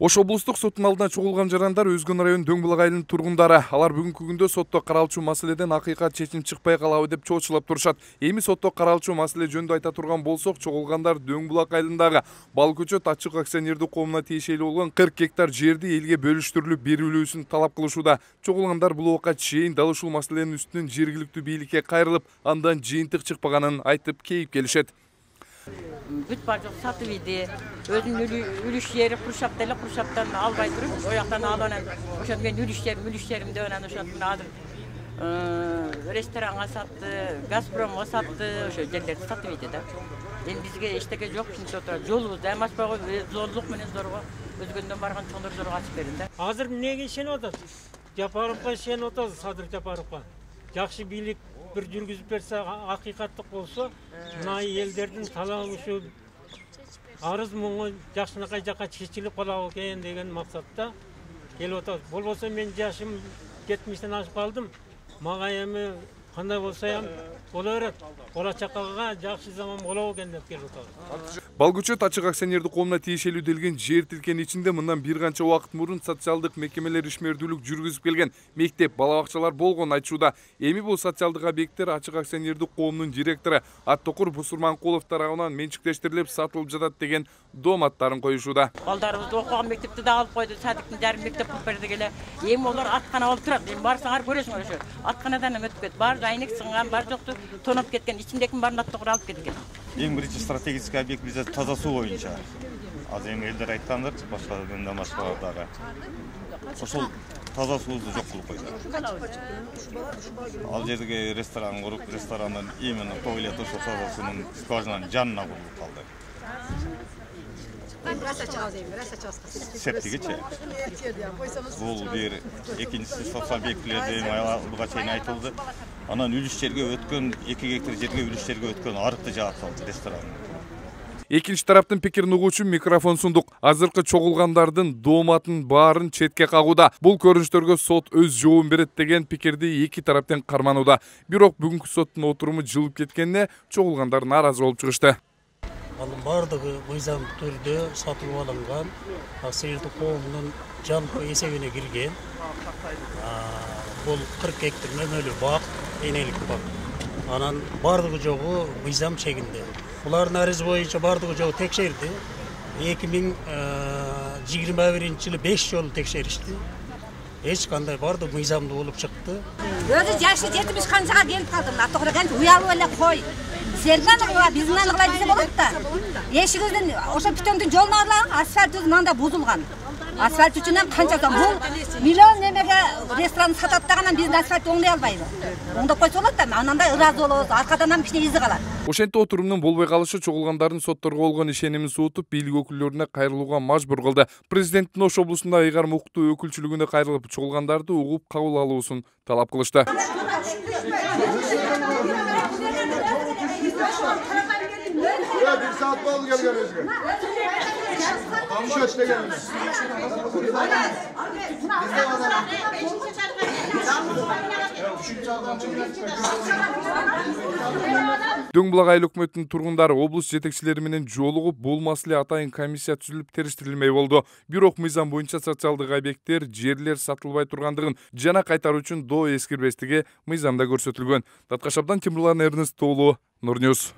Ош облустук соттун алдына чогулган жарандар Өзгөн районунун Дөңбулак айылынын тургундары. Алар бүгүнкү күндө сотто каралчу маселеден акыйкат чечим чыкпай калабы деп чоочулап турушат. Эми сотто каралчу маселе жөнүндө айта турган болсок, чогулгандар Дөңбулак айылындагы Бал көчөт ачык акционердик коомуна тиешелүү болгон 40 гектар жерди элге бөлүштүрүлүп берилүүсүн талап кылышууда. Чогулгандар бул убакка чейин дал ушул маселенин үстүнөн жергиликтүү бийликке кайрылып, андан жыйынтык чыкпаганын айтып кейип келишет. Бүт бажок сатып иди. Өзүнүн үлүш жери Куршаптан албай туруп, ояктан алып анан ошо мен үлүш жеримди анан ошондон азыр ресторанга сатты, Газпромго сатты, ошо жерлерди сатып иди да. Эми бизге эчтеке жок, жолубузду амачпагы зорлук менен зорго өзгөндөн барган чоңдор зорго ачып берин да. Азыр эмнеге ишенип атасыз? Жапаровго ишенип атасыз, Садыр Жапаровго. Жакшы бийлик bir жүргүзүп берсе, акыйкаттык болсо, мына элдердин талабы ушу арыз муңу жакшынакай жакка чечилип калабы экен деген максатта келип атат. Болбосо мен жашым 70-тен ашып калдым. Мага эми кандай болсо ham боло берет. Болачакка жакшы заман болобу экен деп келип атат. Бал көчөт ачык акционердик коомуна тиешелүү делген жер тилкенин ичинде мындан бир канча убакыт мурун социалдык мекемелер ишмердүүлүк жүргүзүп келген мектеп, бала бакчалар болгон айтышууда. Эми бул социалдык объекттер ачык акционердик коомунун директору Аттокур Бусурманкулов тарабынан менчиктештирилип сатылып жатат деген дооматтарын коюшууда. Балдарыбызды окуган мектепти да алып койду, садиктин жарым мектеп кылып берди эле. Эми олар аткана болуп турат. Эми барсаңар көрөсүңөр ошо. Атканадан өтүп кетти. Бар жайнек сынган, бар жокту тоноп кеткен, ичиндеки баарын Аттокур алып кеткен. Эң биринчи стратегический объект bizde таза суу боюнча. Азыр эми элдер айткандыр, башка мындан башкалардагы. Ошол таза суубузду жок кылып койду. Ал жерге ресторан куруп, ресторандан именно туалет ошол таза суунун скважинанын жанына курулуп калды. Септигичи. Бул бир экинчиси социал объектилерди буга чейин айтылды. Анан үлүш жерге өткөн 2 гектар жерге үлүш жерге өткөн арыкты жаап салды ресторан. Экинчи тараптын пикирин угуу үчүн микрофон сундук. Азыркы чогулгандардын дооматын баарын четке кагууда. Бул көрүнүштөргө сот өз жообун берет деген пикирди эки тараптан карманууда. Бирок бүгүнкү соттун отуруму жылып кеткенине чогулгандар нааразы болуп чыгышты. Анын бардыгы мыйзам түрдө сатылып алынган, акционердик коомунун жалпы эсебине кирген. Бул 40 гектар мөмөлүү бак, энелик бак. Анан бардыгы жогу мыйзам чегинде. Булардын арызы боюнча бардыгы жогу текшерди. 2021-жылы 5 жолу текшеришти. Эч кандай бардыгы мыйзамдуу болуп чыкты. Өзү жашы 70 канчага келип калды. Аттокур канча уялып эле кой. Сенден биздин аныгылай десе болот да. Эшигиздин ошо бүтөңдүн жолуна алган асфальт өзү мында бузулган. Асфальт үчүн ham канча сом. Бул миллион немеге ресторан сатат даган биздин асфальт оңдой албайбы. Оңдоп койсо болот да, анандай ыраазы болобуз. Аркадан ham кичине изи калат. Ошентип отурумдун болбой калышы чогулгандардын сотторго болгон ишенимин суутуп, бийлик өкүлдөрүнө кайрылууга мажбур кылды. Президенттин Ош облусунда ыйгар муктуу өкүлчүлүгүнө кайрылып, чогулгандарды угуп кабыл алуусун талап кылышты. Bir saat bağlı gel Özgür. Şöyle gel. Дөңбулак айыл өкмөтүнүн тургундары облус жетекчилери менен жолугуп, бул маселе атайын комиссия түзүлүп териштирилмей болду. Бирок мыйзам боюнча социалдык объекттер, жерлер сатылбай тургандыгын жана кайтаруу үчүн доо эскирбестиги мыйзамда көрсөтүлгөн. Таткашабдан Темирлан Эрнест уулу, Нур Ньюс.